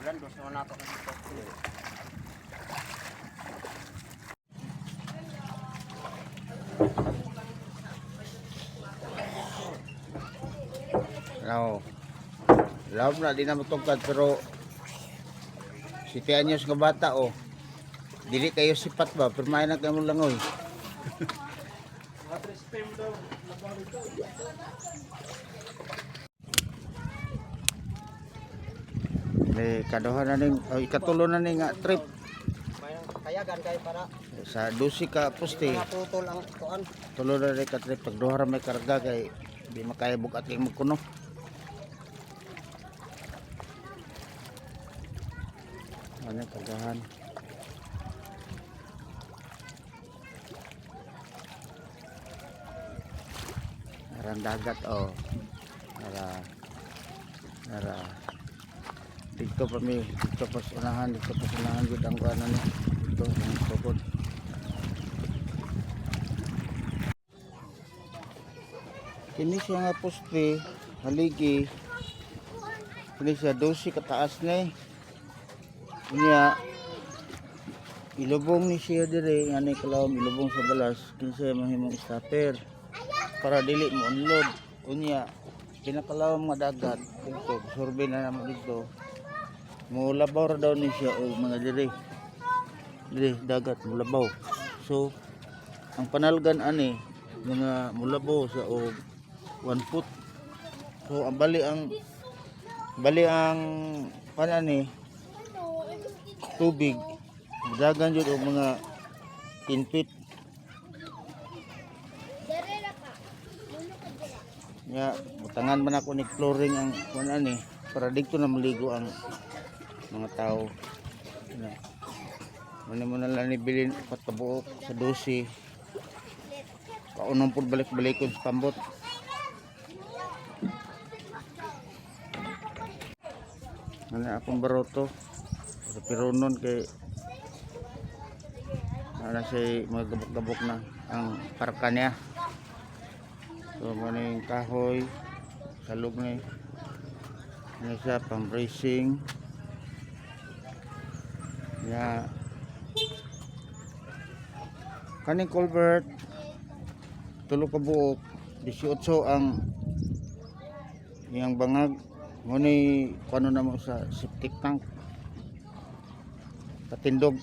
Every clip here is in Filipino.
Bulan dos naman nato na dito. No. Love na, di na matungkad pero 7 anyos nga bata oh. Dili kayo sipat ba, permain na kayo langoy. Kaduha na ning ikatulo na ning trip Mayang kayagan kay para sa 12 ka poste. naputol ang kuan. Tulo na rin ka trip pagduha ra may karga kay di makaya bugat kay magkuno. Ano kargahan? Narang dagat oh. Nara dito pa mi, dito pa unahan gud ang kuan ni. Dito ang tukod. Kini siya nga poste, haligi. Kini siya 12 kataas ni. Unya ilubong ni siya dire, ani kalawom ilubong sa balas, kini siya mahimong stopper para dili mo unload. Unya pinakalawom nga dagat dito, survey na naman dito. Mulabaw ra daw ni siya o mga dire dagat mulabaw. So ang panalgan ani mga mulabaw sa og 1 foot. So ang bali ang pana ni tubig dagan jud og mga 10 feet. Ya, butangan man ako ni flooring ang kuna ni para dito na maligo ang mga tao. Muna mo na lang ni bilin patabuok sa 12. Kaunong po balik-balikod sa kambot. Ano akong baroto. Pero nun kay ano siya magabok-gabok na ang parka niya. So maning kahoy salog ni ano siya pang bracing ya kaning culvert tulo ka buok 18 ang iyang bangag mo ni kuno na mo sa septic tank patindog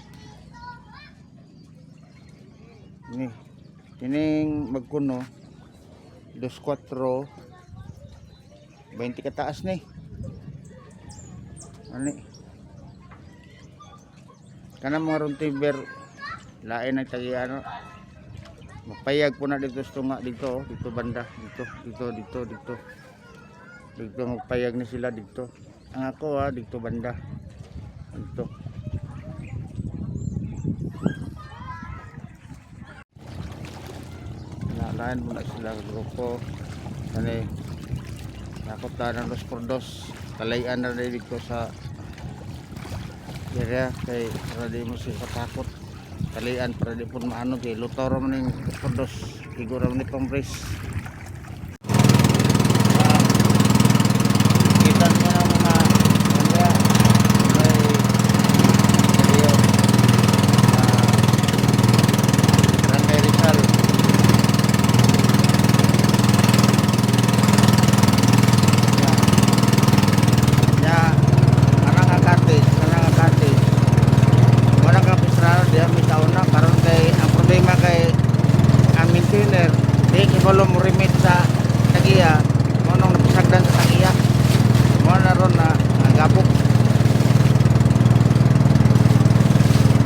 ni kining magkuno 24 20 kataas ni ani kana mga runtiber lain ang tagiano mapayag po na dito tunga dito banda dito magpayag ni sila dito ang ako dito banda dito lain muna sila grupo kani nakota ng Los Pordos kalayan na rin dito sa area kay para di mo siya patakot kalayan para di po maano kay lutoro man yung Los Pordos igura man ni pambris kita nyo na mga kanya may Barangay Rizal kalau mo remit sa tagiya mo nang napisagdan sa tagiya mo na ron na agabok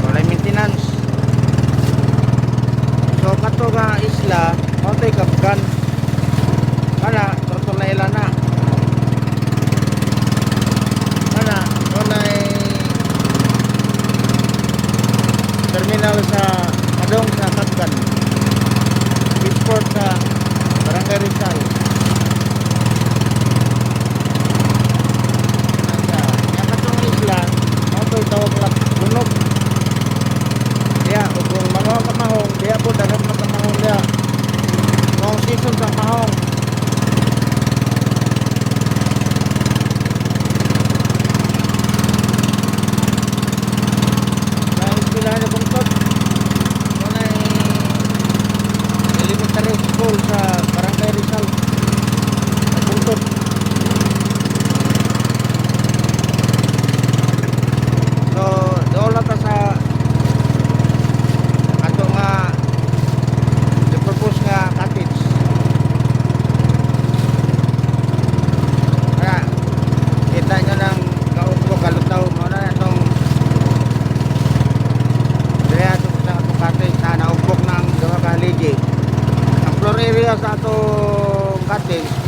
walay maintenance so kato nga isla mo tay kapgan kana turtol na ilana kana walay terminal sa kadong sa kapgan export sa Barangay Rizal. Yang katong isla, ito tawag lang bunog. Diya, kung mga kamahong, diya po dagat na kamahong diya. Kung season sa kamahong.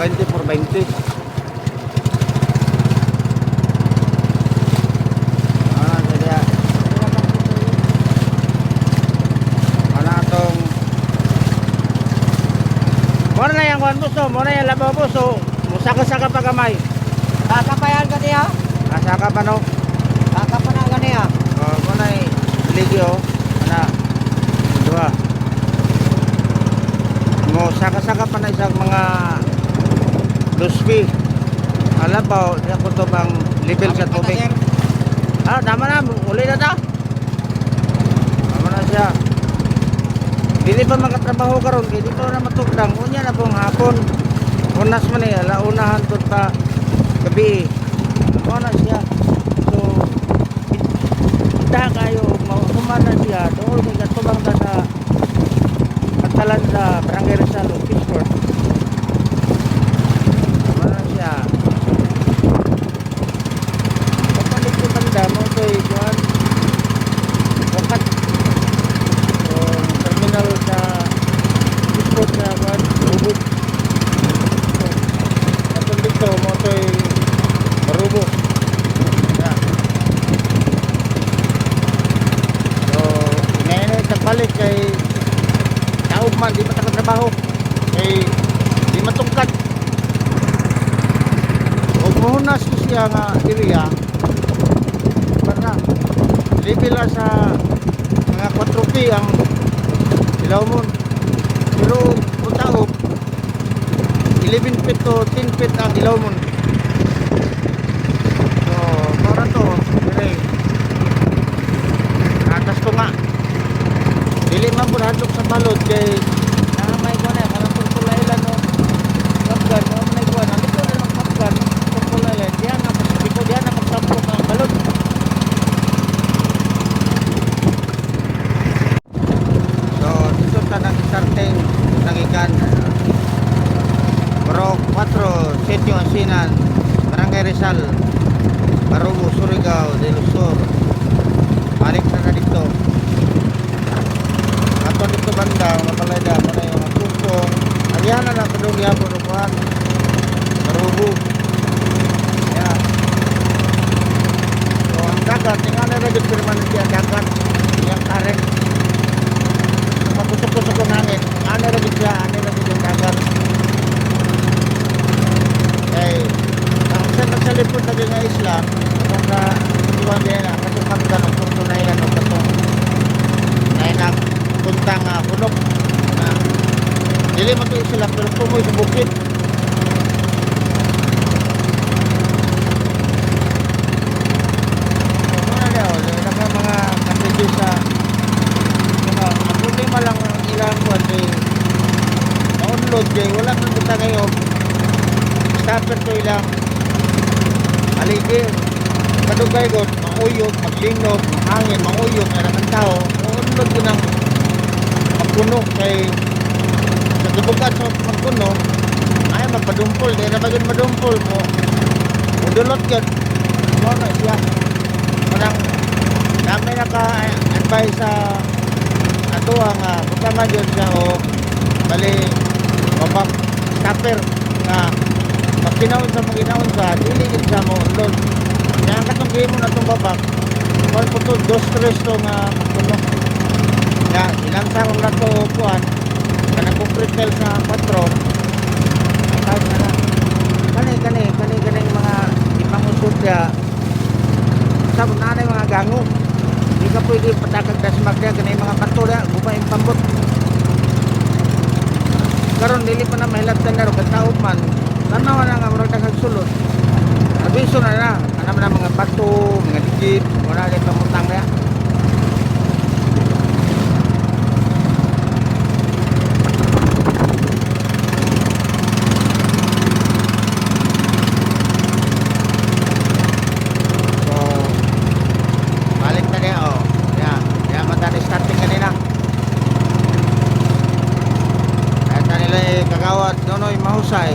24-20. Kaya ano atong muna na yung kuhan puso, muna yung labaw puso, musaka-saka pa kamay. Kakapayan ka niya? Nasaka pa no? Kakapayan ka niya? Muna yung ligyo, ana, dua. Musaka-saka pa na isang mga duspi. Alabaw, di ako to bang level sa tubig. Tama na, uli na ta. Tama na siya. Dili pa makatrabaho karon kay dito na matugdang unya na pong hapon. Unas man eh, launahan to pa gabi. Ano na siya. So kita kayo humana siya doon may katubang ta sa pagtalan sa Barangay Rizal Pittsburgh. Ano na siya. Kapalit ko banda mo to'y kuhan. Wakat terminal sa Pittsburgh na kuhan. Rubok. Atong dito mo to'y Rubok. Yeah. So, ngayon ay kapalit kay taog man, di matakatrabaho. Kay di matungkad. Huwag mo hunas ko siya nga area. Para level na sa mga 4P ang ilaw mo. Pero kung taog 11 feet to 10 feet ang ilaw mo. So, para to dire atas ko nga dili man po hadlok sa balod kay may ko na parang pulpulailan no kapgan mo may ko na dito na kapgan pulpulailan diyan nga pasibiko diyan na magsampok ang balod. So dito ta nag-starting nagikan Bro 4 Sitio Asinan Barangay Rizal Barubo Surigao del Sur. Balik na dito. Ato dito banda mapalada mo na yung pusong alihan na padung yapon rupuan Barubo. Yeah. So ang dagat tingnan na rin permanente ang dagat yung karen makusok-kusok ang hangin ano rin siya ano rin yung dagat kay ang salipod na din nga isla kung ka iwan din na katukang ganong punto na ilan o katong na inagpuntang punok na dili mo ito sila pero pumoy sa bukid. Muna niya o naka mga kapidyo sa mga problema lang ilang kuwan kay na-unload kay wala nang punta ngayon stopper to ilang aligi kadugay ko mauyog, maglinog, mahangin, mauyog na naman tao unload ko ng magpuno kay sa dubugat sa magpuno ay magpadumpol kaya na bagay madumpol mo udulot yun mo na siya manang namin naka-advise sa ato ang bukama dyan siya o bali babak stopper na pag pinaon sa mga inaon sa diligid sa mo unload kaya ang katunggihin mo na itong babak kung po ito 2-3 itong magpuno kaya ilang sarong na ito kuhan ka nagpupritel sa 4 kahit na kani mga ipangusod kaya sa nanay mga gango hindi ka pwede patakag dasmag niya kani mga pato niya gupay yung pambot karon dili pa na mahilabtan na ro kataog man tanaw na nga murag daghang sulod abiso na anam na mga bato mga digit wala din pamutang niya. So balik na niya oh ya matali starting kanina kaya nila kagawad nonoy mahusay